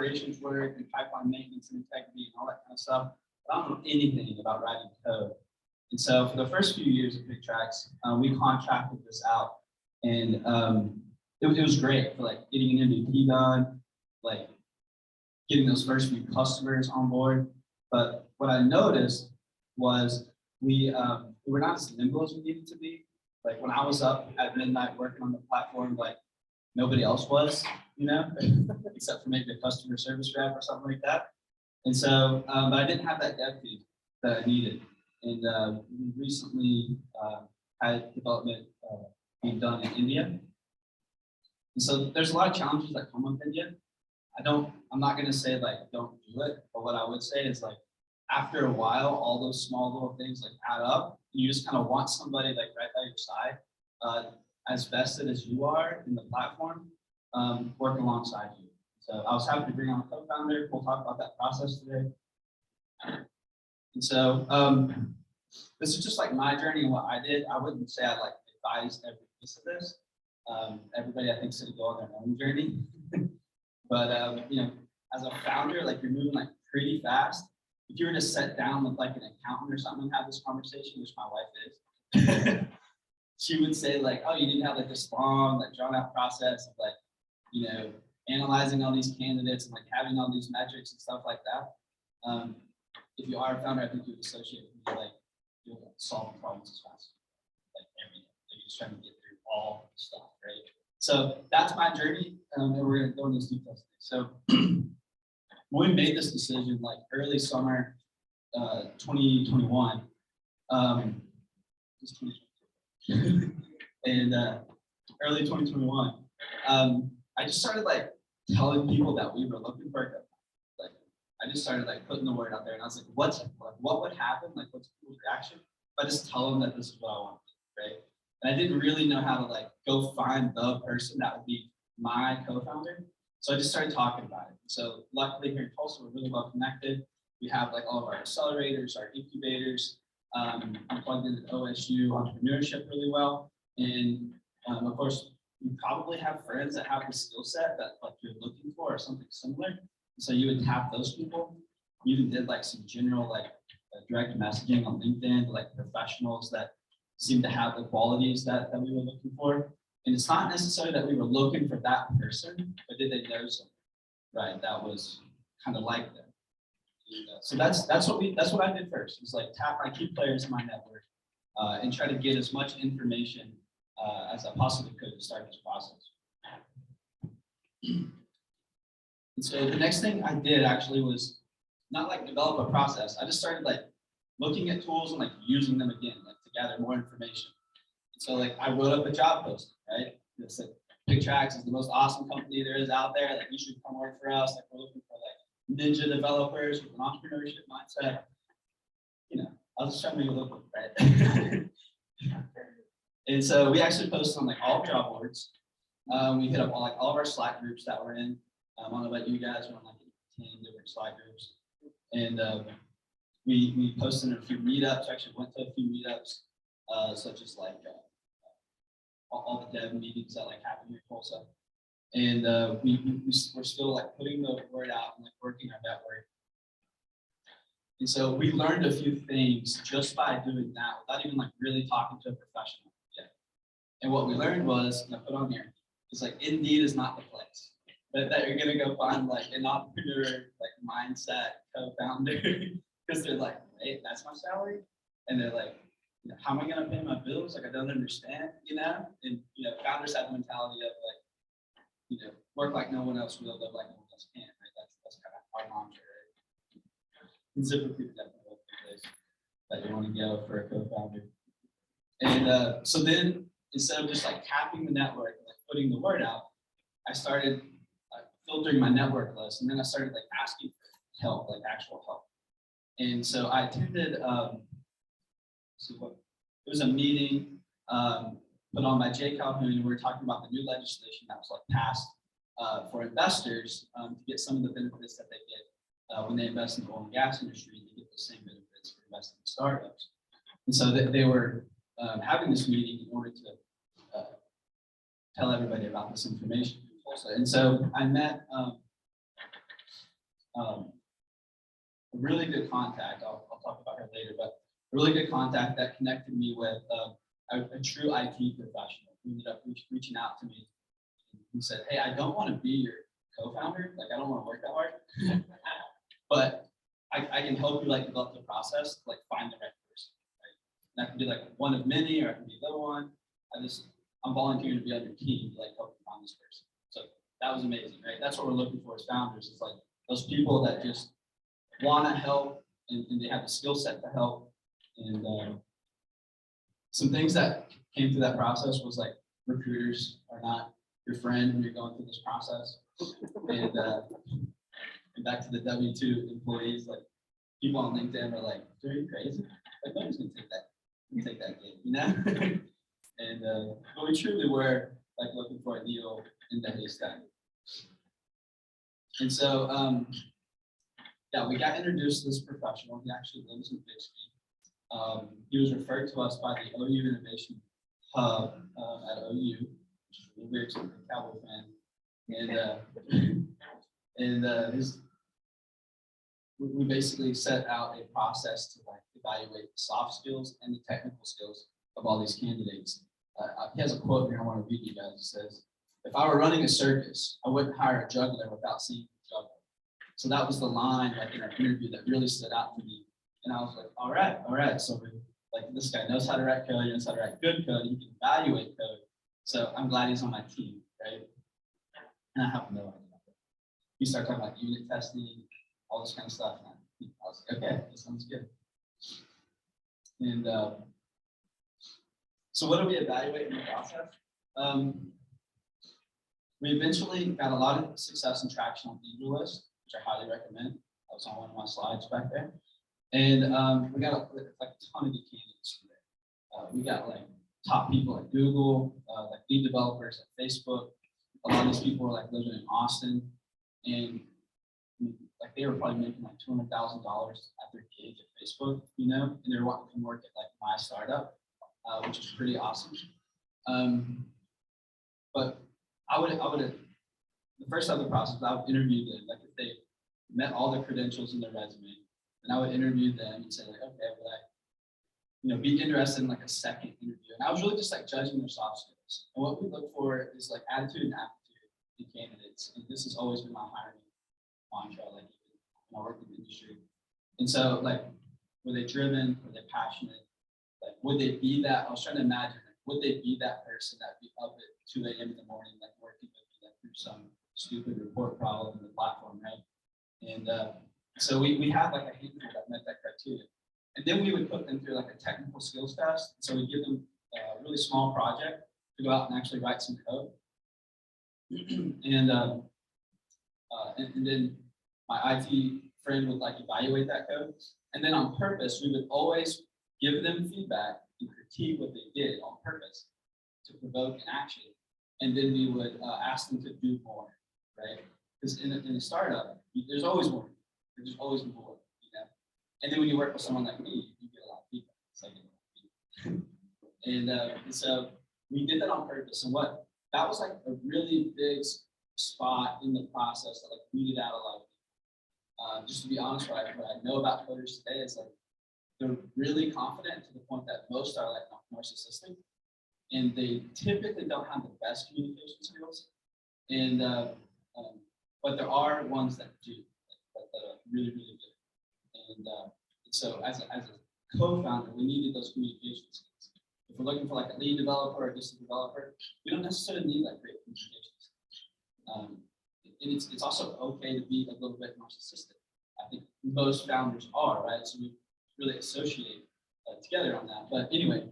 operations work and pipeline maintenance and integrity and all that kind of stuff. But I don't know anything about writing code. And so for the first few years of Pigtracks, we contracted this out, and it was great for like getting an MVP done, like getting those first few customers on board. But what I noticed was we were not as nimble as we needed to be. Like when I was up at midnight working on the platform, like nobody else was, you know, except for maybe a customer service rep or something like that. And so, but I didn't have that dev team that I needed. And we recently had development being done in India. And so there's a lot of challenges that come with India. I'm not going to say like don't do it, but what I would say is like after a while, all those small little things like add up. You just kind of want somebody like right by your side, as vested as you are in the platform, work alongside you. So I was happy to bring on a co-founder. We'll talk about that process today. And so this is just like my journey and what I did. I wouldn't say I like advised every piece of this. Everybody I think is going to go on their own journey. But you know, as a founder, like you're moving like pretty fast. If you were to sit down with like an accountant or something and have this conversation, which my wife is, she would say like, oh, you need to have like this long, like drawn out process of like, you know, analyzing all these candidates and like having all these metrics and stuff like that. If you are a founder, I think you would associate with me, like you'll solve problems as fast, like everything. Like you're just trying to get through all the stuff, right? So that's my journey, and we're going to go into those details today. So when we made this decision, like early summer 2021, it's 2022, and early 2021, I just started like telling people that we were looking for a co-founder. Like I just started like putting the word out there, and I was like, what would happen? Like what's people's reaction? If I just tell them that this is what I want to do, right? And I didn't really know how to like go find the person that would be my co-founder. So I just started talking about it. So luckily here in Tulsa, we're really well connected. We have like all of our accelerators, our incubators. I'm plugged into OSU entrepreneurship really well. And of course, you probably have friends that have the skill set that like you're looking for or something similar. So you would tap those people. You even did like some general like direct messaging on LinkedIn, like professionals that seem to have the qualities that we were looking for. And it's not necessarily that we were looking for that person, but did they know something, right? That was kind of like them. So that's what I did first. It's like tap my key players in my network and try to get as much information as I possibly could to start this process. And so the next thing I did actually was not like develop a process. I just started like looking at tools and like using them again, like to gather more information. So like I wrote up a job posting, right? It said Pigtracks is the most awesome company there is out there. Like you should come work for us. Like we're looking for like ninja developers with an entrepreneurship mindset. You know, I was just trying to make it look good, right? And so we actually posted on like all job boards. We hit up all of our Slack groups that we're in. I don't know about you guys, we're on like 10 different Slack groups. And we posted in a few meetups. Actually went to a few meetups, such as like all the dev meetings that like happen here in Tulsa. And we're still like putting the word out and like working our network. And so we learned a few things just by doing that without even like really talking to a professional yet. And what we learned was, and I put on here, is like Indeed is not the place. That you're gonna go find like an entrepreneur like mindset co-founder because they're like, hey, that's my salary, and they're like, you know, how am I gonna pay my bills? Like I don't understand, you know. And you know, founders have the mentality of like, you know, work like no one else will, live like no one else can, right? That's kind of our mantra, right? And ZipRecruiter definitely the place that you want to go for a co-founder. And so then instead of just like tapping the network and like putting the word out, I started filtering my network list, and then I started like asking for help, like actual help. And so I attended, it was a meeting put on by Jay Calhoun, and we were talking about the new legislation that was like passed for investors to get some of the benefits that they get when they invest in the oil and gas industry. They get the same benefits for investing in startups. And so they were having this meeting in order to tell everybody about this information. And so I met a really good contact. I'll talk about her later, but a really good contact that connected me with a true IT professional who ended up reaching out to me. He said, "Hey, I don't want to be your co-founder. Like, I don't want to work that hard, but I can help you like develop the process to like find the right person. Right? And that can be like one of many, or it can be the one. I'm volunteering to be on your team to like help you find this person." So that was amazing, right? That's what we're looking for as founders. It's like those people that just want to help and they have the skill set to help. And some things that came through that process was like recruiters are not your friend when you're going through this process. And back to the W-2 employees, like people on LinkedIn are like, "Are you crazy? Like, nobody's gonna take that gig, you know?" And but we truly were like looking for a needle in the haystack. And so yeah, we got introduced to this professional. He actually lives in Bixby. He was referred to us by the OU Innovation Hub at OU, which is a very exciting Cowboy fan. And we basically set out a process to like evaluate the soft skills and the technical skills of all these candidates. He has a quote here I want to read to you guys. It says, "If I were running a circus, I wouldn't hire a juggler without seeing the juggler." So that was the line like in our interview that really stood out to me. And I was like, all right. So like this guy knows how to write code, he knows how to write good code, he can evaluate code. So I'm glad he's on my team, right? And I have no idea. He started talking about unit testing, all this kind of stuff. And I was like, okay, this sounds good. And so what do we evaluate in the process? We eventually got a lot of success and traction on AngelList, which I highly recommend. That was on one of my slides back there. And we got like a ton of good candidates from there. We got like top people at Google, like lead developers at Facebook. A lot of these people were like living in Austin, and like they were probably making like $200,000 at their gig at Facebook, you know, and they were wanting to come work at like my startup, which is pretty awesome. But I would the first step of the process, I would interview them, like if they met all the credentials in their resume, and I would interview them and say like, okay, would I, be interested in like a second interview? And I was really just like judging their soft skills. And what we look for is like attitude and aptitude in candidates. And this has always been my hiring mantra, like when I work in the industry. And so like, were they driven? Were they passionate? Like, would they be that? I was trying to imagine, like, would they be that person that would be up at 2 a.m. in the morning, like working with me, like through some stupid report problem in the platform, right? And so we had like a handful that met that criteria. And then we would put them through like a technical skills test. So we give them a really small project to go out and actually write some code. And then my IT friend would like evaluate that code. And then on purpose, we would always give them feedback and critique what they did on purpose to provoke an action. And then we would ask them to do more, right? Because in a startup, there's always more. There's always more, you know. And then when you work with someone like me, you get a lot of feedback. It's like, and so we did that on purpose. And that was like a really big spot in the process that like weeded out a lot of people. Just to be honest, what I know about coders today is like they're really confident to the point that most are like narcissistic, and they typically don't have the best communication skills. And but there are ones that do, that are really, really good. And so as a co-founder, we needed those communication skills. If we're looking for like a lead developer or just a developer, we don't necessarily need like great communication skills. And it's also okay to be a little bit narcissistic. I think most founders are, right? So we really associate together on that. But anyway,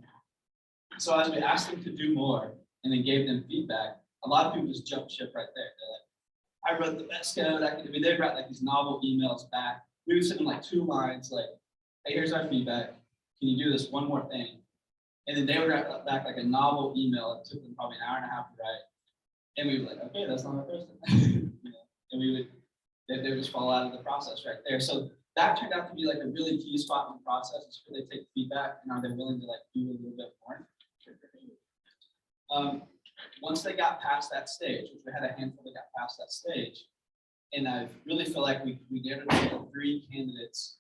so as we asked them to do more and then gave them feedback, a lot of people just jumped ship right there. They're like, I wrote the best code. They'd write like these novel emails back. We would send them like 2 lines, like, hey, here's our feedback. Can you do this one more thing? And then they would write back like a novel email. It took them probably an hour and a half to write. And we were like, okay, that's not our person. And they would just fall out of the process right there. So that turned out to be like a really key spot in the process. Is where they take feedback and are they willing to like do a little bit more? Once they got past that stage, which we had a handful that got past that stage, And I really feel like we gave it 3 candidates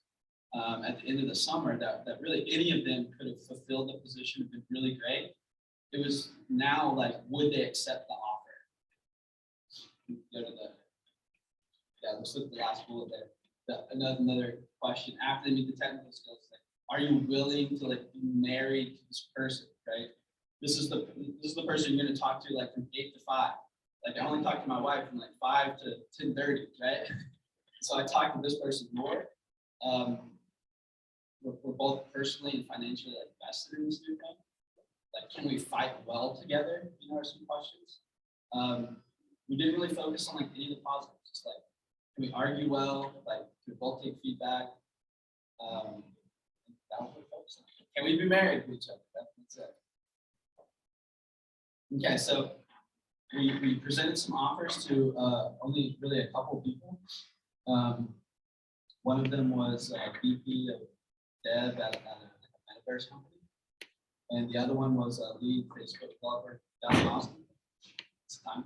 at the end of the summer that really any of them could have fulfilled the position and been really great. It was now like, would they accept the offer? Go to let's look at the last bullet there. Another question after they meet the technical skills, like, are you willing to like be married to this person, right? This is the person you're going to talk to like from 8 to 5. Like I only talk to my wife from like 5 to 10:30, right? So I talk to this person more. We're both personally and financially like vested in this new thing. Like, can we fight well together? Are some questions. We didn't really focus on like any of the positives. Just like, can we argue well? Like, can we both take feedback? That was what we focused on. Can we be married to each other? That's it. Okay, so we presented some offers to only really a couple people. One of them was VP of Dev at a Mavens company, and the other one was a lead Facebook developer down in Austin. It's time.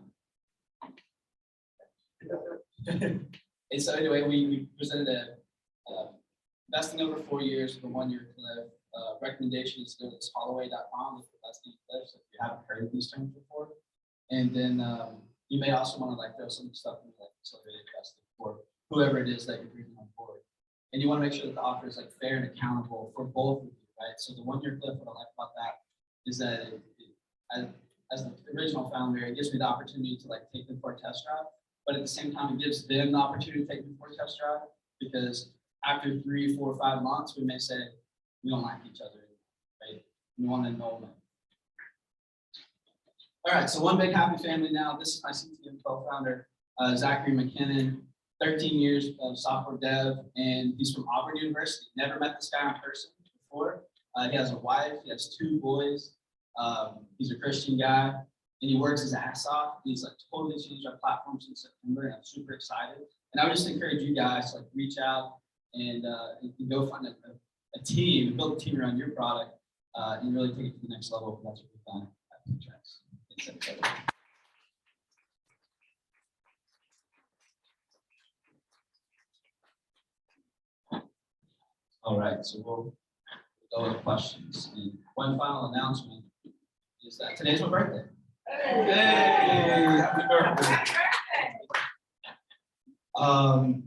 And so anyway, we presented a vesting over 4 years with a 1-year cliff. Recommendation is to go to holloway.com with the vesting cliffs if you haven't heard of these terms before. And then you may also want to like throw some stuff in like accelerated vesting for whoever it is that you're bringing on board. And you want to make sure that the offer is like fair and accountable for both of you, right? So the 1-year cliff, what I like about that is that as the original founder, it gives me the opportunity to like take them for a test drive, but at the same time, it gives them the opportunity to take them for a test drive, because after 3, 4, 5 months, we may say we don't like each other, right? We want to know them. All right, so one big happy family now. This is my CTO co-founder, Zachary Mckinnon. 13 years of software dev, and he's from Auburn University. Never met this guy in person before. He has a wife, he has 2 boys. He's a Christian guy, and he works his ass off. He's like totally changed our platform since September, and I'm super excited. And I would just encourage you guys to like reach out and go find a team, build a team around your product, and really take it to the next level. That's what we've done at Pigtracks. All right, so we'll go with questions. And one final announcement is that today's my birthday. Hey, happy birthday.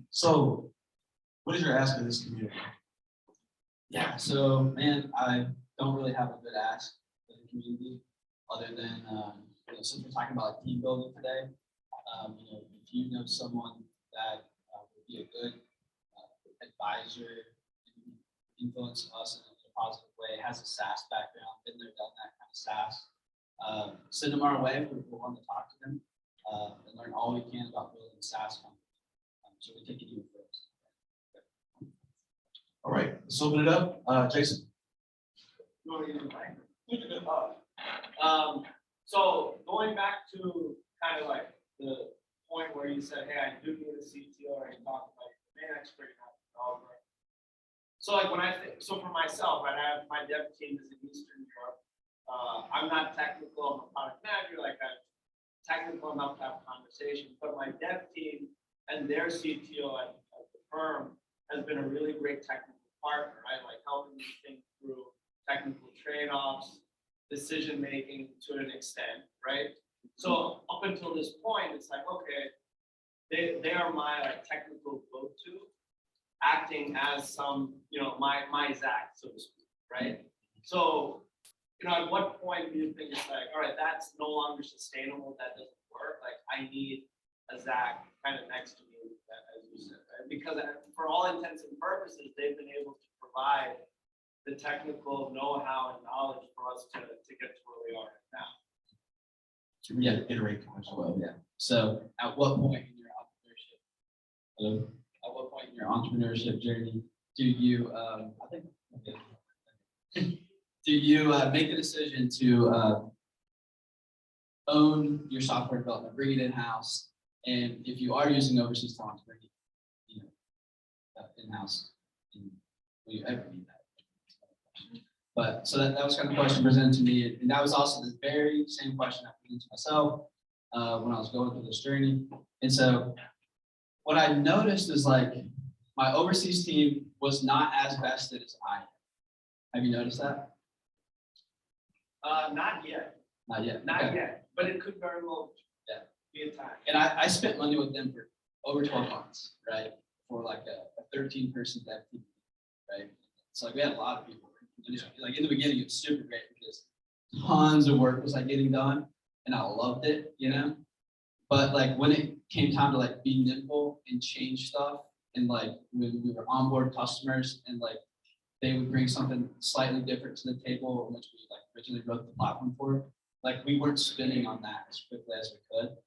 So what is your ask of this community? Yeah, so man, I don't really have a good ask for the community other than since we're talking about team building today, if you know someone that would be a good advisor, influence us in a positive way, has a SaaS background, been there, done that kind of SaaS. Send them our way. We'll want to talk to them and learn all we can about building SaaS companies. So we take it even further. All right, let's open it up. Jason. So going back to kind of like the point where you said, hey, I do need a CTO, or you talked about your domain expert, not a developer. So like when I think, so for myself, right, I have my dev team is in Eastern Europe. I'm not technical, I'm a product manager, like I'm technical enough to have a conversation, but my dev team and their CTO at the firm has been a really great technical partner, right? Like helping me think through technical trade-offs, decision-making to an extent, right? So up until this point, it's like, okay, they are my like technical go-to, acting as some, my Zach, so to speak, right? So, at what point do you think it's like, all right, that's no longer sustainable, that doesn't work, like I need a Zach kind of next to me, as you said, right? Because for all intents and purposes, they've been able to provide the technical know-how and knowledge for us to get to where we are now. To reiterate the question. Well, yeah. So at what point in your entrepreneurship, at what point in your entrepreneurship journey do you, do you make the decision to own your software development, bring it in-house, and if you are using overseas talent, bring it, in-house, will you ever need that? But so that was kind of the question presented to me, and that was also the very same question I presented to myself when I was going through this journey. And so what I noticed is like my overseas team was not as vested as I am. Have you noticed that? Not yet, Not yet. not Okay. yet, but it could very well Yeah. be a time. And I spent money with them for over 12 months, right? For like a 13-person dev team, right? So like we had a lot of people. Like in the beginning, it was super great because tons of work was like getting done, and I loved it, you know. But like when it came time to like be nimble and change stuff, and like when we were onboard customers, and like they would bring something slightly different to the table, which we like originally wrote the platform for, like we weren't spinning on that as quickly as we could.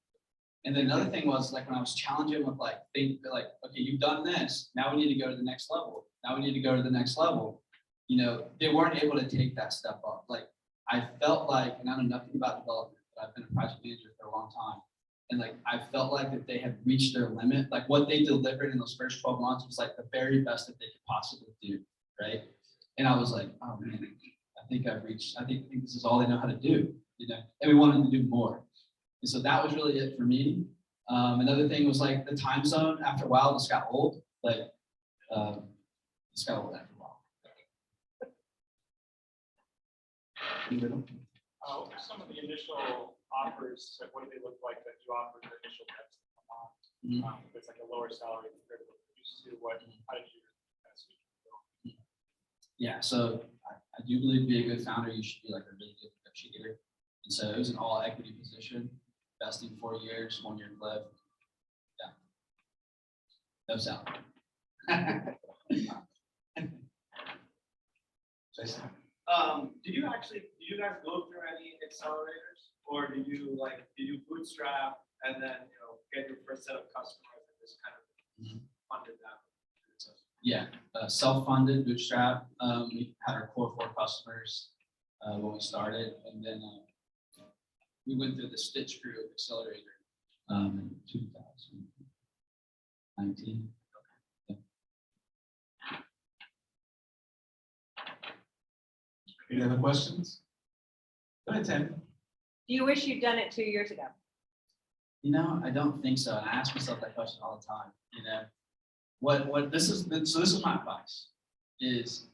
And then another thing was like when I was challenging with like think like, okay, you've done this, now we need to go to the next level. Now we need to go to the next level. You know, they weren't able to take that step up. Like I felt like, and I know nothing about development, but I've been a project manager for a long time. And like I felt like that they had reached their limit. Like what they delivered in those first 12 months was like the very best that they could possibly do, right? And I was like, oh man, I think this is all they know how to do, you know. And we wanted to do more. And so that was really it for me. Another thing was like the time zone. After a while, this got old. Like this got old after a while. What were some of the initial offers? Like, what do they look like that you offered the initial guys to come on? If it's like a lower salary compared to what you used to, how did you go? Yeah, so I do believe to be a good founder, you should be like a really good negotiator. And so it was an all equity position, vesting 4 years, 1 year left. Yeah. No salary. Jason? Did you guys go through any accelerators, or did you bootstrap and then get your first set of customers and just kind of funded that? Yeah, self-funded, bootstrap. We had our core 4 customers when we started, and then we went through the Stitch Crew Accelerator in 2019. Any other questions? Go ahead, Tammy. Do you wish you'd done it 2 years ago? You know, I don't think so. And I ask myself that question all the time. You know, this is my advice is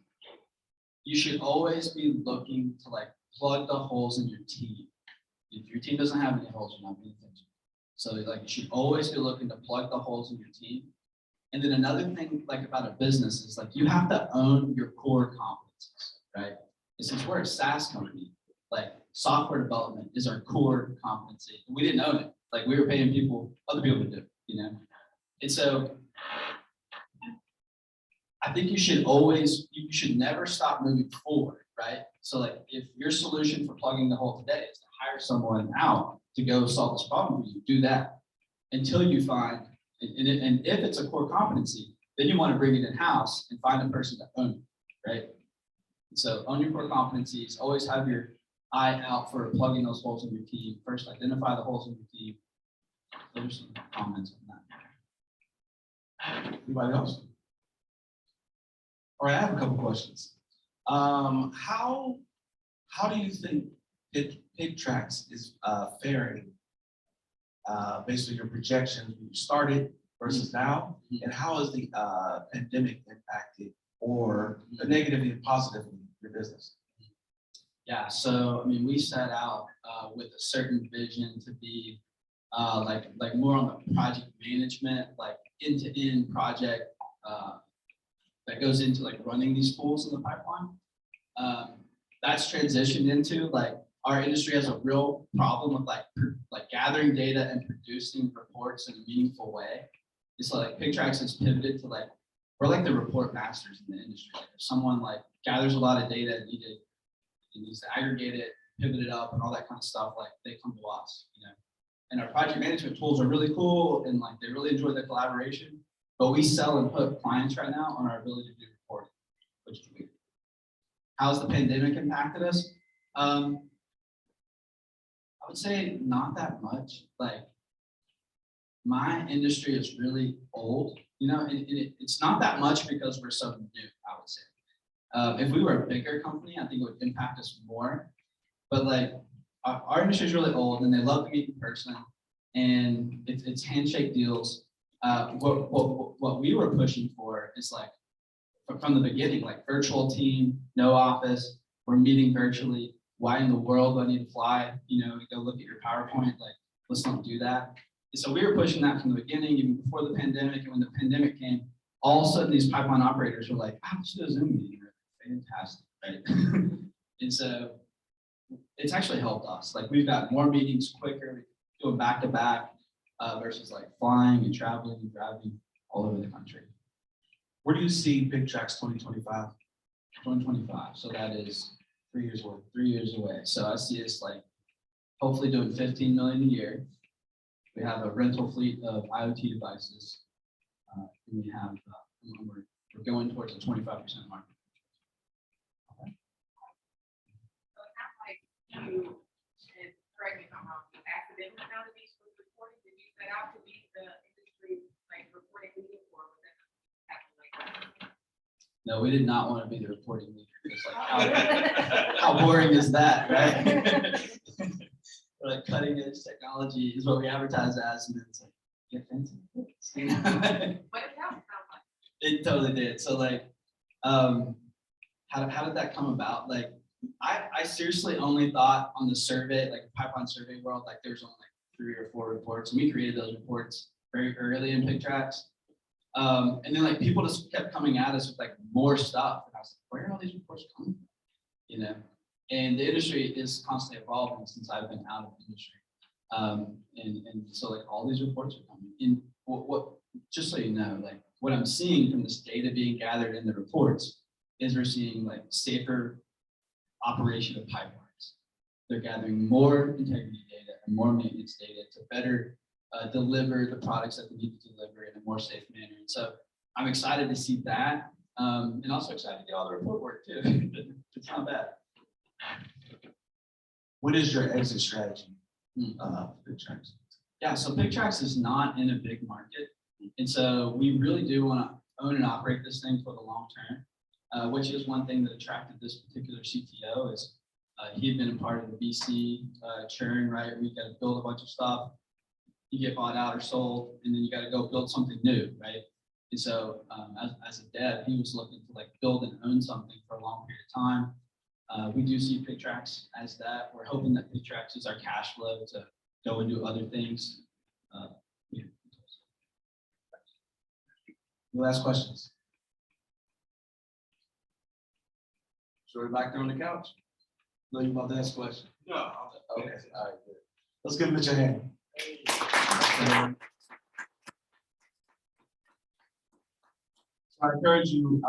you should always be looking to like plug the holes in your team. If your team doesn't have any holes, you're not being intentional. So like you should always be looking to plug the holes in your team. And then another thing like about a business is like you have to own your core competencies, right? And since we're a SaaS company, like software development is our core competency. We didn't own it. Like we were paying other people to do it, you know? And so I think you should never stop moving forward, right? So like if your solution for plugging the hole today is to hire someone out to go solve this problem, you do that until you find, and if it's a core competency, then you want to bring it in-house and find a person to own it, right? And so own your core competencies, always have your eye out for plugging those holes in your team. First, identify the holes in your team. Those are some comments on that. Anybody else? All right, I have a couple questions. How do you think Pigtracks is faring based on your projections when you started versus now? And how has the pandemic impacted or negatively and positively your business? Yeah, so I mean, we set out with a certain vision to be like more on the project management, like end-to-end project that goes into like running these pools in the pipeline. That's transitioned into like our industry has a real problem with like gathering data and producing reports in a meaningful way. And so like Pigtracks has pivoted to like we're like the report masters in the industry. Like if someone like gathers a lot of data and needs to aggregate it, pivot it up, and all that kind of stuff, like they come to us, you know. And our project management tools are really cool, and like they really enjoy the collaboration. But we sell and put clients right now on our ability to do reporting, which is weird. How's the pandemic impacted us? I would say not that much. Like my industry is really old, you know, and it's not that much because we're so new, I would say. If we were a bigger company, I think it would impact us more. But like our industry is really old, and they love to meet in person, and it's handshake deals. what we were pushing for is like, from the beginning, like virtual team, no office, we're meeting virtually. Why in the world do I need to fly? Go look at your PowerPoint, like, let's not do that. And so we were pushing that from the beginning, even before the pandemic. And when the pandemic came, all of a sudden these pipeline operators were like, let's do a Zoom meeting. Fantastic, right? And so it's actually helped us. Like, we've got more meetings quicker, doing back to back versus like flying and traveling and driving all over the country. Where do you see Pigtracks 2025? 2025. So that is 3 years away. 3 years away. So I see us like hopefully doing 15 million a year. We have a rental fleet of IoT devices. And we have, we're going towards a 25% market. So it sounds like you, and correct me if I'm wrong, you accidentally found a niche with reporting. Did you set out to be the industry like reporting leader, or was that happening like? No, we did not want to be the reporting leader. It's like, how boring is that, right? We're like, cutting edge technology is what we advertise as, and then it's like, get fancy. But it sounds like. It totally did. So like, how did that come about? Like, I seriously only thought on the survey, like pipeline survey world, like there's only like 3 or 4 reports, and we created those reports very early in Pigtracks. And then like people just kept coming at us with like more stuff, and I was like, where are all these reports coming from? And the industry is constantly evolving since I've been out of the industry. And so like all these reports are coming in. What just so you know, like what I'm seeing from this data being gathered in the reports is we're seeing like safer operation of pipelines. They're gathering more integrity data and more maintenance data to better deliver the products that they need to deliver in a more safe manner. And so I'm excited to see that, and also excited to get all the report work too. It's not bad. What is your exit strategy? Pigtracks? Yeah, so Pigtracks is not in a big market. And so we really do want to own and operate this thing for the long term, which is one thing that attracted this particular CTO is he had been a part of the VC churn, right? We got to build a bunch of stuff. You get bought out or sold, and then you got to go build something new, right? And so as a dev, he was looking to like build and own something for a long period of time. We do see Pigtracks as that. We're hoping that Pigtracks is our cash flow to go and do other things. Yeah. Any last questions? So we're back there on the couch. No, you about to ask a question? No. Okay, all right, good. Let's give Mitch a hand. So I encourage you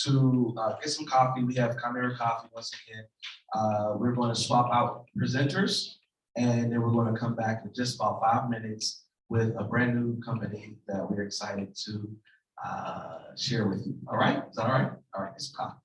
to get some coffee. We have Chimera Coffee once again. We're going to swap out presenters, and then we're going to come back in just about 5 minutes with a brand new company that we're excited to share with you. All right? Is that all right? All right, it's coffee.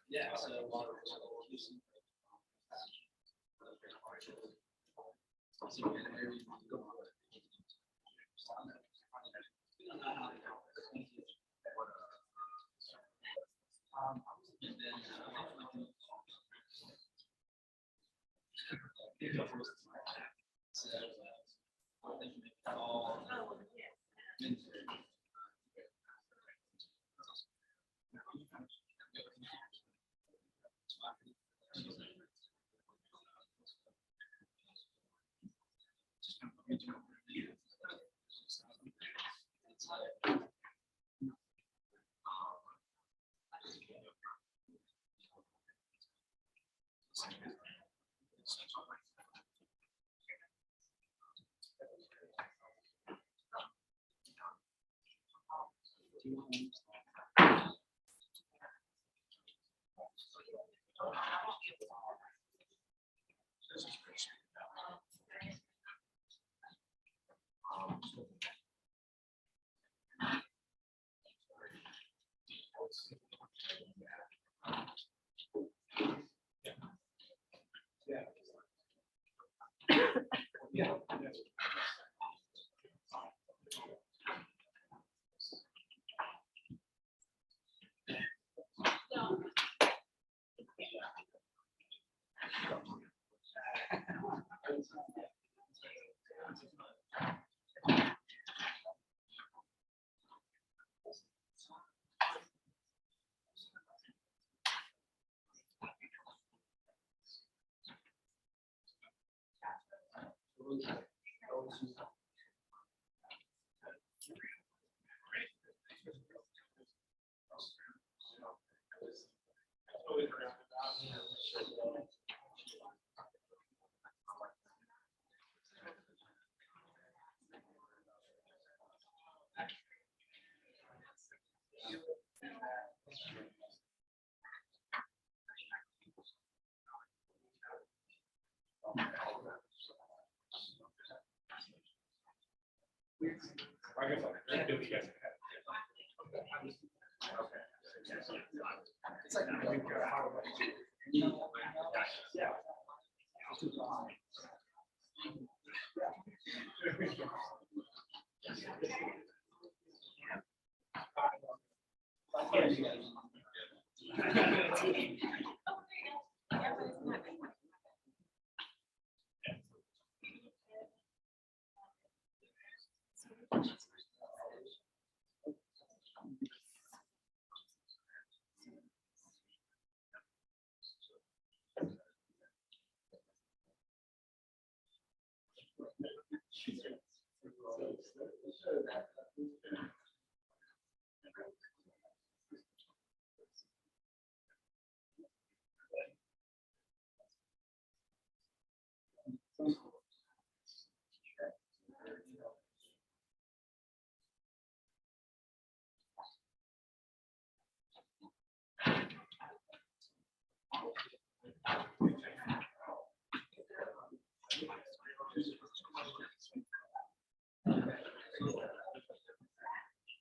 Yeah, so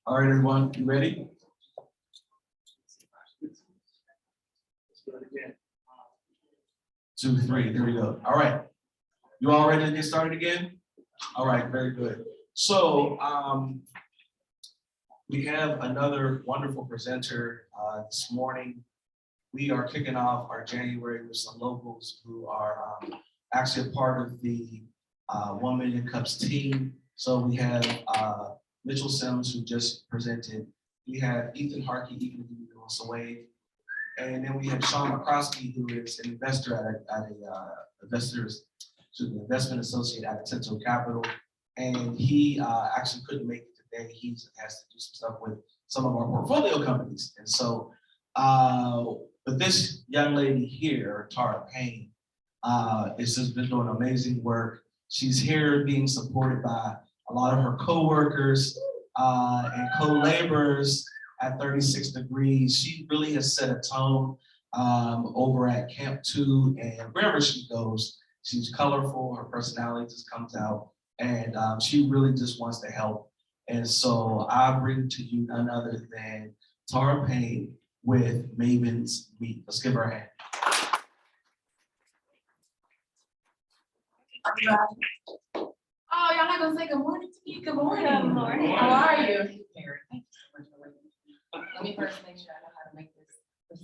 All right, everyone, you ready? Two, three, there we go. All right. You all ready to get started again? All right, very good. So we have another wonderful presenter this morning. We are kicking off our January with some locals who are actually a part of the 1 Million Cups team. So we have Mitchell Sims, who just presented. We have Ethan Harkey, Ethan Sway. And then we have Sean McCroskey, who is an investor at a investment associate at Untitled Capital. And he actually couldn't make it today. He has to do some stuff with some of our portfolio companies. And so, but this young lady here, Tara Payne, has just been doing amazing work. She's here being supported by a lot of her coworkers and co-laborers at 36 Degrees. She really has set a tone over at Camp 2, and wherever she goes, she's colorful, her personality just comes out, and she really just wants to help. And so I bring to you none other than Tara Payne with Mavens Meet. Let's give her a hand. Oh, y'all not gonna say good morning to me? Good morning. Good morning. How are you? Thank you so much for waiting. Let me first make sure I know how to make this.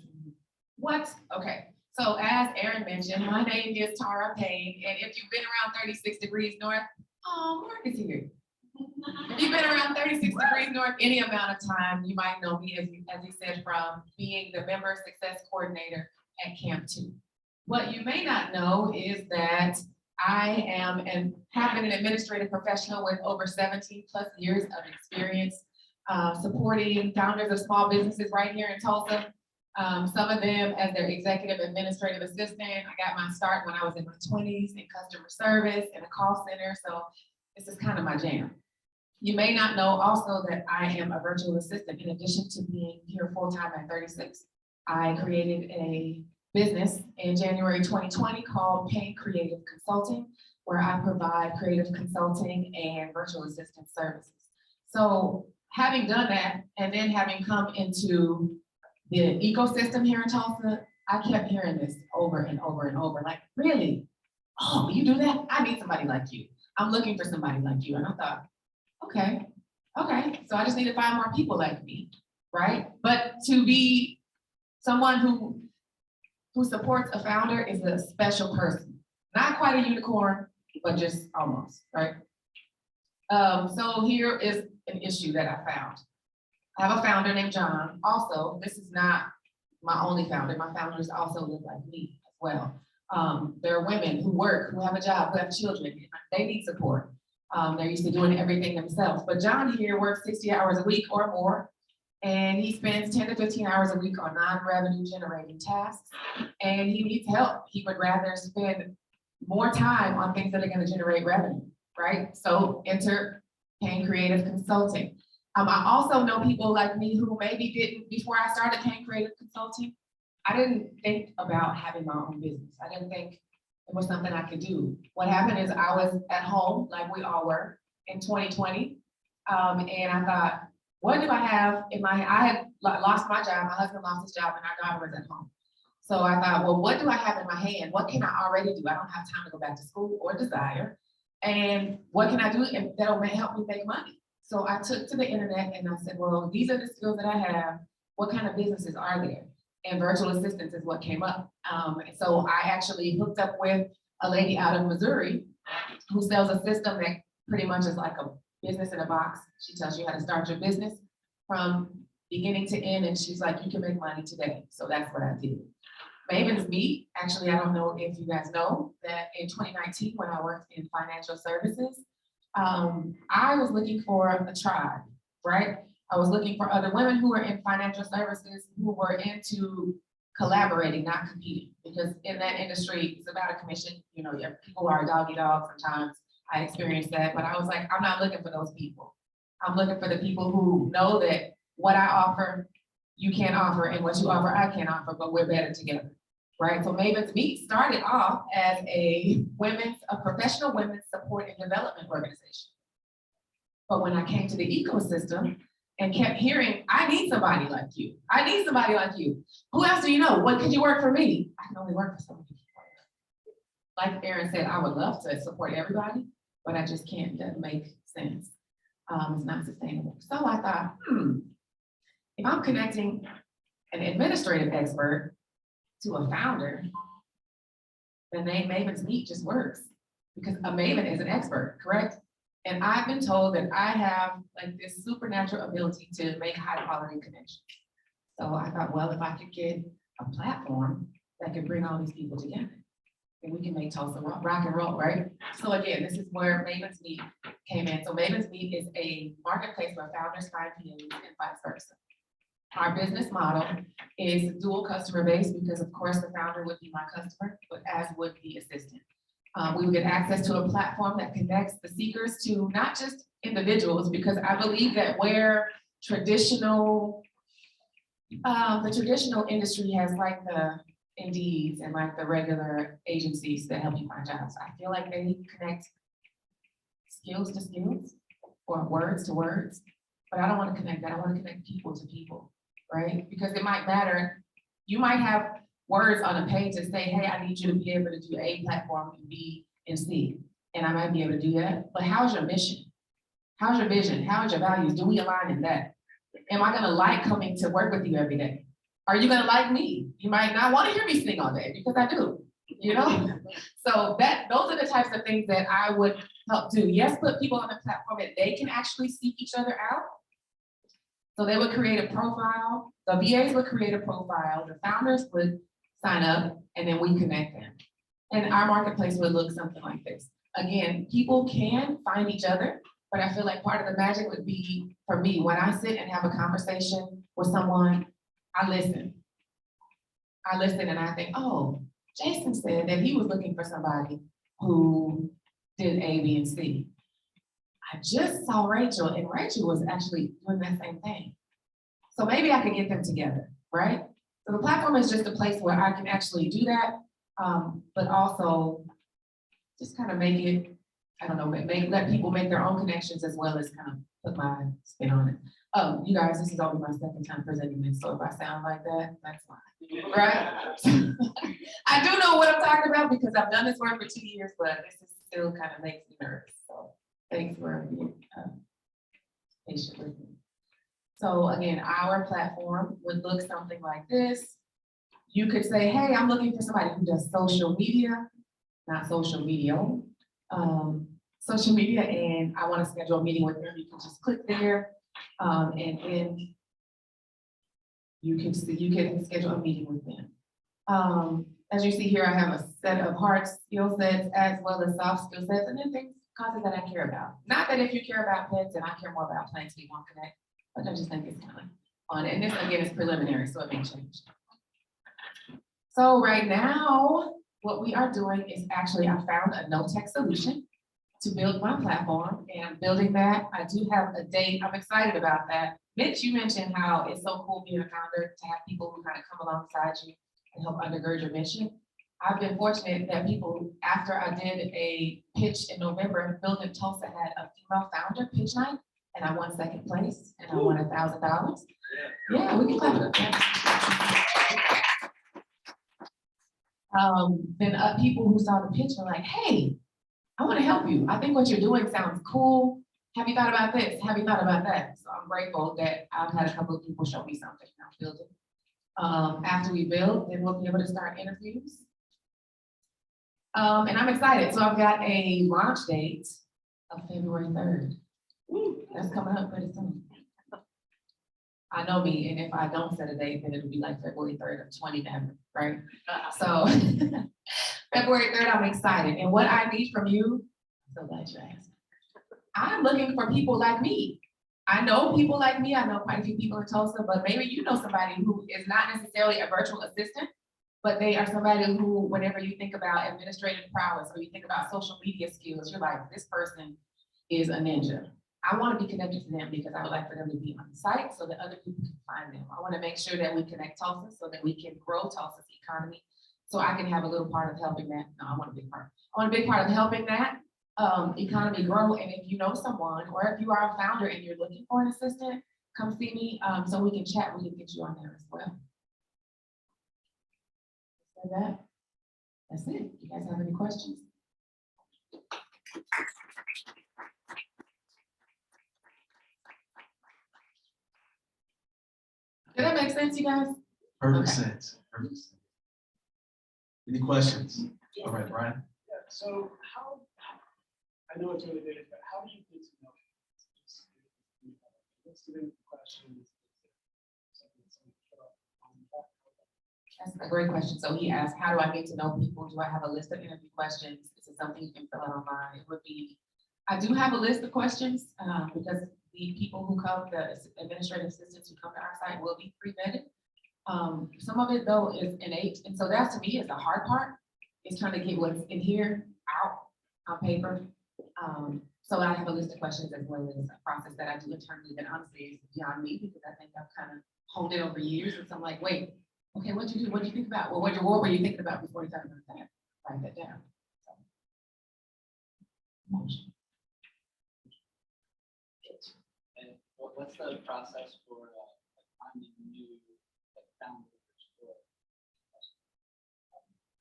What? Okay. So as Aaron mentioned, my name is Tara Payne, and if you've been around 36 Degrees North, oh, Mark is here. If you've been around 36 Degrees North any amount of time, you might know me, as he said, from being the member success coordinator at Camp 2. What you may not know is that I am and have been an administrative professional with over 17 plus years of experience supporting founders of small businesses right here in Tulsa. Some of them as their executive administrative assistant. I got my start when I was in my 20s in customer service in a call center. So this is kind of my jam. You may not know also that I am a virtual assistant. In addition to being here full-time at 36, I created a business in January 2020 called Pain Creative Consulting, where I provide creative consulting and virtual assistant services. So having done that, and then having come into the ecosystem here in Tulsa, I kept hearing this over and over and over, like, really? Oh, you do that? I need somebody like you. I'm looking for somebody like you. And I thought, okay, so I just need to find more people like me, right? But to be someone who supports a founder is a special person. Not quite a unicorn, but just almost, right? So here is an issue that I found. I have a founder named John. Also, this is not my only founder. My founders also look like me as well. There are women who work, who have a job, who have children. They need support. They're used to doing everything themselves. But John here works 60 hours a week or more, and he spends 10 to 15 hours a week on non-revenue generating tasks, and he needs help. He would rather spend more time on things that are going to generate revenue, right? So enter Pain Creative Consulting. I also know people like me who maybe didn't, before I started Pain Creative Consulting, I didn't think about having my own business. I didn't think it was something I could do. What happened is I was at home, like we all were, in 2020. And I thought, what do I have in my, I had lost my job, my husband lost his job, and our daughter was at home. So I thought, well, what do I have in my hand? What can I already do? I don't have time to go back to school or desire. And what can I do that'll help me make money? So I took to the internet and I said, well, these are the skills that I have. What kind of businesses are there? And virtual assistants is what came up. So I actually hooked up with a lady out of Missouri who sells a system that pretty much is like a business in a box. She tells you how to start your business from beginning to end, and she's like, you can make money today. So that's what I did. Mavens Meet, actually, I don't know if you guys know that in 2019, when I worked in financial services, I was looking for a tribe, right? I was looking for other women who were in financial services who were into collaborating, not competing. Because in that industry, it's about a commission. You know, people are doggy dog sometimes. I experienced that, but I was like, I'm not looking for those people. I'm looking for the people who know that what I offer, you can't offer, and what you offer, I can't offer, but we're better together, right? So Mavens Meet started off as a professional women's support and development organization. But when I came to the ecosystem and kept hearing, I need somebody like you. I need somebody like you. Who else do you know? What could you work for me? I can only work for somebody. Like Aaron said, I would love to support everybody, but I just can't. It doesn't make sense. It's not sustainable. So I thought, if I'm connecting an administrative expert to a founder, the name Mavens Meet just works, because a maven is an expert, correct? And I've been told that I have like this supernatural ability to make high quality connections. So I thought, well, if I could get a platform that could bring all these people together, then we can make Tulsa rock and roll, right? So again, this is where Mavens Meet came in. So Mavens Meet is a marketplace where founders find PAs and vice versa. Our business model is dual customer base, because of course the founder would be my customer, but as would the assistant. We would get access to a platform that connects the seekers to not just individuals, because I believe that where the traditional industry has like the Indeeds and like the regular agencies that help you find jobs, I feel like they connect skills to skills or words to words, but I don't want to connect that. I want to connect people to people, right? Because it might matter. You might have words on a page that say, hey, I need you to be able to do A platform and B and C. And I might be able to do that. But how's your mission? How's your vision? How's your values? Do we align in that? Am I gonna like coming to work with you every day? Are you gonna like me? You might not want to hear me sing all day, because I do, you know? So those are the types of things that I would help do. Yes, put people on the platform that they can actually seek each other out. So they would create a profile, the VAs would create a profile, the founders would sign up, and then we connect them. And our marketplace would look something like this. Again, people can find each other, but I feel like part of the magic would be, for me, when I sit and have a conversation with someone, I listen and I think, oh, Jason said that he was looking for somebody who did A, B, and C. I just saw Rachel, and Rachel was actually doing that same thing. So maybe I could get them together, right? So the platform is just a place where I can actually do that, but also just kind of make it, I don't know, let people make their own connections as well as kind of put my spin on it. You guys, this is only my second time presenting this, so if I sound like that, that's why, right? I do know what I'm talking about because I've done this work for 2 years, but this is still kind of makes me nervous, so thanks for being patient with me. So again, our platform would look something like this. You could say, hey, I'm looking for somebody who does social media, not social media, social media, and I want to schedule a meeting with them. You can just click there, and then you can schedule a meeting with them. As you see here, I have a set of hard skill sets as well as soft skill sets, and then things, concepts that I care about. Not that if you care about pets, and I care more about plants, we won't connect, but I just think it's kind of fun. And this again is preliminary, so it may change. So right now, what we are doing is actually, I found a no-tech solution to build my platform, and I'm building that. I do have a date. I'm excited about that. Mitch, you mentioned how it's so cool being a founder to have people who kind of come alongside you and help undergird your mission. I've been fortunate that people, after I did a pitch in November, Build in Tulsa had a female founder pitch night, and I won second place, and I won $1,000. Yeah, we can clap it up. Then people who saw the pitch were like, hey, I want to help you. I think what you're doing sounds cool. Have you thought about this? Have you thought about that? So I'm grateful that I've had a couple of people show me something and I'm building. After we build, then we'll be able to start interviews. And I'm excited. So I've got a launch date of February 3rd. That's coming up pretty soon. I know me, and if I don't set a date, then it'll be like February 3rd of 2020, right? So February 3rd, I'm excited. And what I need from you, I'm so glad you asked. I'm looking for people like me. I know people like me. I know quite a few people in Tulsa, but maybe you know somebody who is not necessarily a virtual assistant, but they are somebody who, whenever you think about administrative prowess or you think about social media skills, you're like, this person is a ninja. I want to be connected to them because I would like for them to be on site so that other people can find them. I want to make sure that we connect Tulsa so that we can grow Tulsa's economy. So I can have a little part of helping that. No, I want a big part. I want a big part of helping that economy grow. And if you know someone, or if you are a founder and you're looking for an assistant, come see me so we can chat. We can get you on there as well. So that's it. You guys have any questions? Did that make sense, you guys? Perfect Okay. sense. Perfect sense. Any questions? All right, Brian. Yeah, so I know it's early days, but how do you get to know? What's the questions? That's a great question. So he asked, how do I get to know people? Do I have a list of interview questions? Is it something you can fill out online? It would be, I do have a list of questions because the people who come, the administrative assistants who come to our site will be pre-vetted. Some of it though is innate. And so that to me is the hard part, is trying to get what's in here out on paper. So I have a list of questions as well as a process that I do internally that honestly is beyond me because I think I've kind of honed it over years. And so I'm like, wait, okay, what'd you do? What'd you think about? Well, what were you thinking about before you started that? Write that down. So. And what's the process for finding new founders?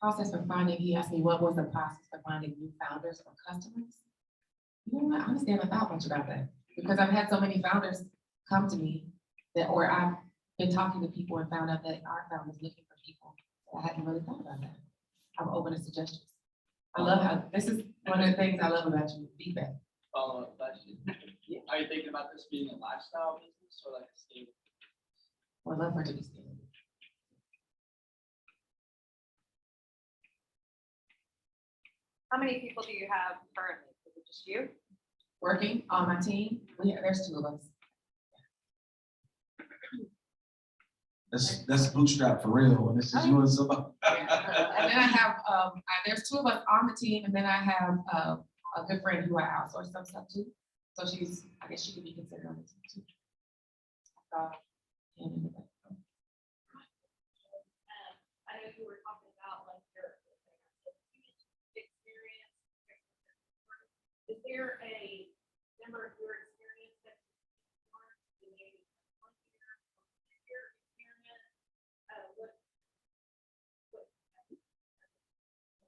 Process for finding, he asked me what was the process for finding new founders or customers? You know what, honestly, I haven't thought much about that because I've had so many founders come to me that, or I've been talking to people and found out that our founders looking for people. I hadn't really thought about that. I'm open to suggestions. I love how, this is one of the things I love about you, feedback. Follow-up question. Are you thinking about this being a lifestyle business or like a stable? Well, I love for it to be stable. How many people do you have currently? Is it just you? Working on my team, there's 2 of us. That's bootstrap for real. When this is you and somebody. And then I have, there's 2 of us on the team, and then I have a good friend who I outsource some stuff to. So she's, I guess she could be considered on the team too. And in the back. I know you were talking about like your experience. Is there a member of your experience that maybe 1 year experience?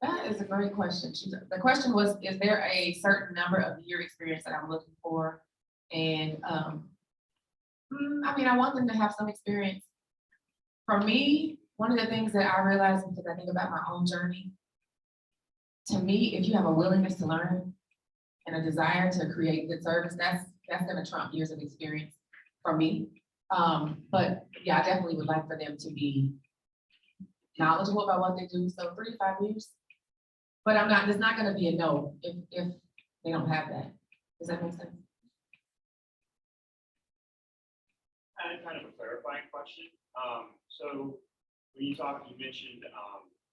That is a great question. The question was, is there a certain number of year experience that I'm looking for? And, I mean, I want them to have some experience. For me, one of the things that I realized, because I think about my own journey, to me, if you have a willingness to learn and a desire to create good service, that's gonna trump years of experience for me. But yeah, I definitely would like for them to be knowledgeable about what they do. So 3 to 5 years. But there's not gonna be a no if they don't have that. Does that make sense? And kind of a clarifying question. So when you mentioned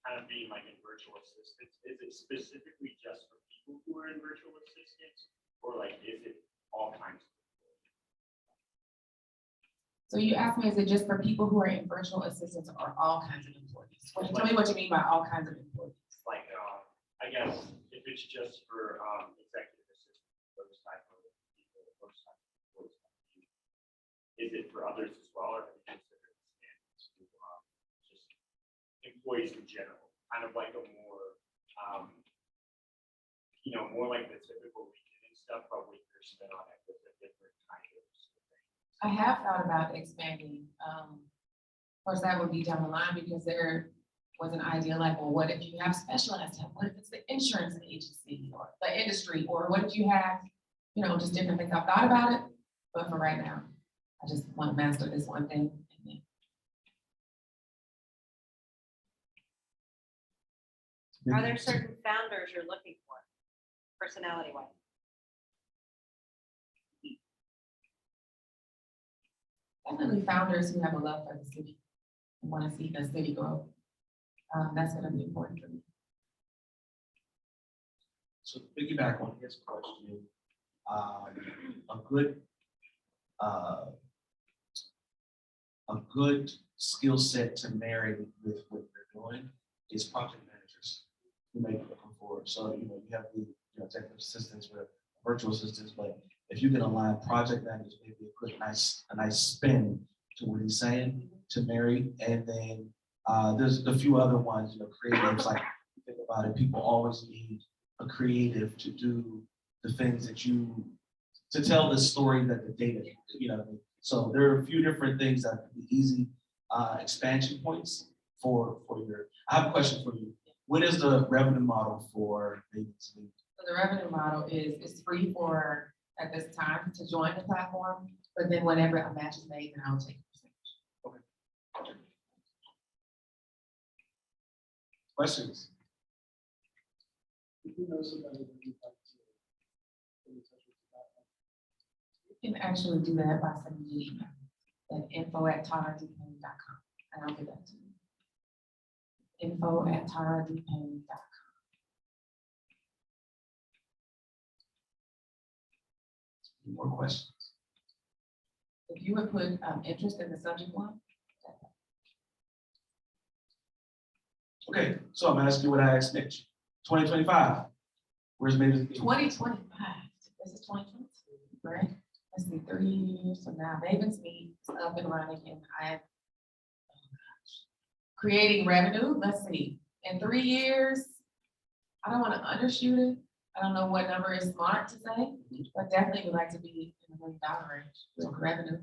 kind of being like in virtual assistants. Is it specifically just for people who are in virtual assistants, or like is it all kinds of people? So you asked me, is it just for people who are in virtual assistants or all kinds of employees? Tell me what you mean by all kinds of employees. Like, I guess if it's just for executive assistants, those type of people, those type of employees, is it for others as well, or have you considered expanding to just employees in general, kind of like a more, more like the typical weekend stuff, but with your spin on it with a different kind of thing? I have thought about expanding. Of course, that would be down the line because there was an idea like, well, what if you have specialized help? What if it's the insurance agency or the industry? Or what if you have, just different things? I've thought about it, but for right now, I just want to master this one thing. Are there certain founders you're looking for, personality wise? Definitely founders who have a love for the city and want to see the city grow. That's going to be important for me. So to piggyback on his question, a good skill set to marry with what you're doing is project managers who may be looking forward. So, you have the executive assistants or virtual assistants, but if you can align project managers, maybe a nice spin to what he's saying to marry. And then there's a few other ones, creatives, like think about it, people always need a creative to do the things to tell the story that the data, So there are a few different things that could be easy expansion points for your. I have a question for you. What is the revenue model for Mavens? So the revenue model is it's free for at this time to join the platform, but then whenever a match is made, then I'll take a percentage. Okay. Questions? You can actually do that by sending me an email at info@taradpayne.com, and I'll get that to you. info@taradpayne.com. Any more questions? If you would put interest in the subject line. Okay, so I'm gonna ask you what I asked Mitch. 2025. Where's Mavens? 2025. This is 2022, right? Let's see, 3 years from now, Mavens meets up and running, and I'm creating revenue. Let's see, in 3 years, I don't want to undershoot it. I don't know what number is smart to say, but definitely would like to be in the $1 million range with revenue.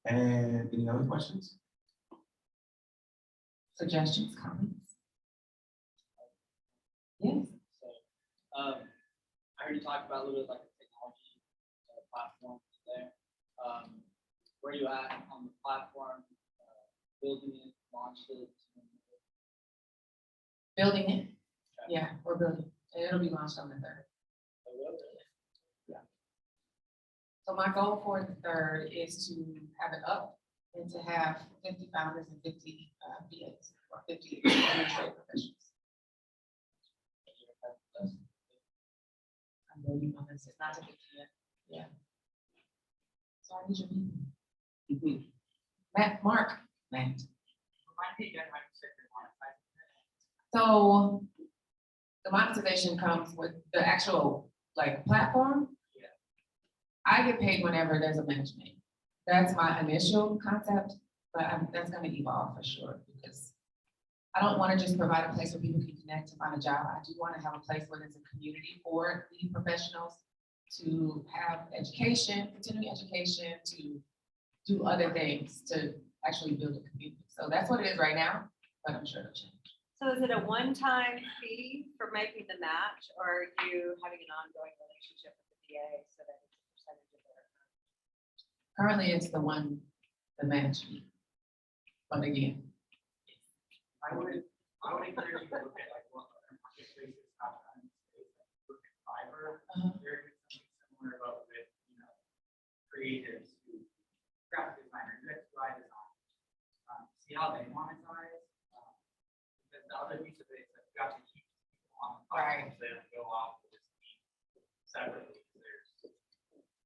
And any other questions? Suggestions, comments? Yes. So, I heard you talk about a little bit like the technology platform there. Where are you at on the platform, building it, launched it? Building it. Yeah, we're building, and it'll be launched on the 3rd. Yeah. So my goal for the 3rd is to have it up and to have 50 founders and 50 VAs or 50 administrative professionals. will be on this, it's not a big deal, yeah. So I need your people. Matt, Mark, Matt. So the monetization comes with the actual like platform. Yeah. I get paid whenever there's a match made. That's my initial concept, but that's gonna evolve for sure because I don't wanna just provide a place where people can connect to find a job. I do wanna have a place where there's a community for the professionals to have education, continuing education, to do other things, to actually build a community. So that's what it is right now, but I'm sure it'll change. So is it a one-time fee for making the match, or are you having an ongoing relationship with the VA so that it's a percentage of their? Currently, it's the match fee. But again, I would encourage you to look at like what other marketplaces have done. Look at Fiverr. There is something similar about with, creatives who graphic designers, UX UI designers. See how they monetize. Because the other piece of it is that you have to keep people on the platform so they don't go off with this separately.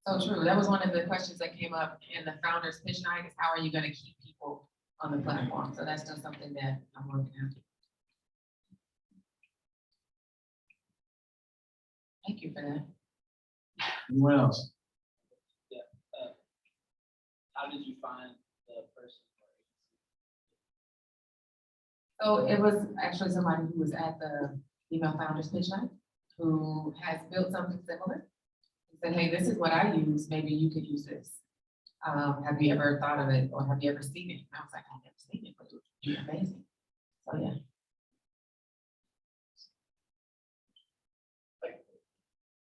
so true. That was one of the questions that came up in the founders pitch night is how are you gonna keep people on the platform? So that's just something that I'm working on. Thank you for that. Anyone else? How did you find the person? So it was actually somebody who was at the Female Founders Pitch Night, who has built something similar. He said, hey, this is what I use, maybe you could use this. Have you ever thought of it, or have you ever seen it? And I was like, I've never seen it, but it would be amazing. So yeah.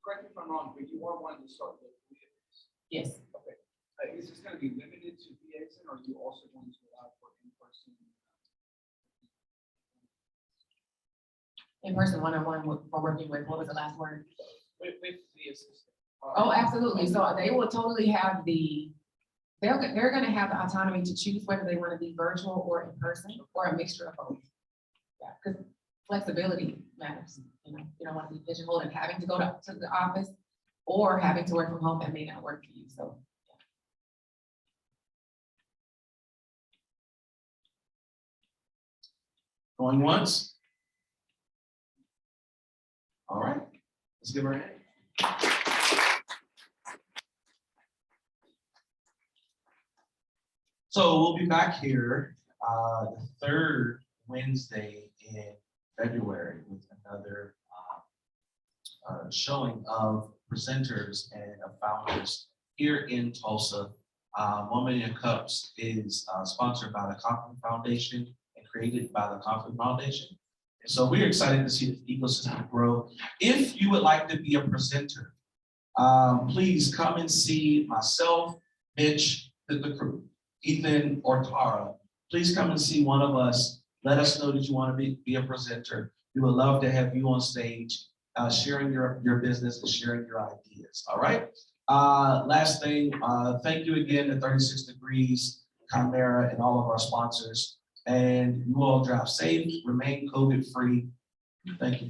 Correct me if I'm wrong, but you are wanting to start with VAs. Yes, Okay. Is this gonna be limited to VAs, or are you also going to allow for in-person? in-person one-on-one for working with, what was the last word? With the assistant. Oh, absolutely. So they will totally have they're gonna have the autonomy to choose whether they want to be virtual or in person or a mixture of both. Yeah, because flexibility matters, you don't want to be pigeonholed and having to go to the office or having to work from home that may not work for you, so. Going once? All right, let's give her a hand. So we'll be back here the third Wednesday in February with another showing of presenters and of founders here in Tulsa. 1 Million Cups is sponsored by the Kaufman Foundation and created by the Kaufman Foundation. And so we're excited to see the ecosystem grow. If you would like to be a presenter, please come and see myself, Mitch, the crew, Ethan, or Tara. Please come and see one of us. Let us know that you want to be a presenter. We would love to have you on stage, sharing your business and sharing your ideas, all right? Last thing, thank you again to 36 Degrees, Chimera, and all of our sponsors. And you all drive safe, remain COVID-free. Thank you.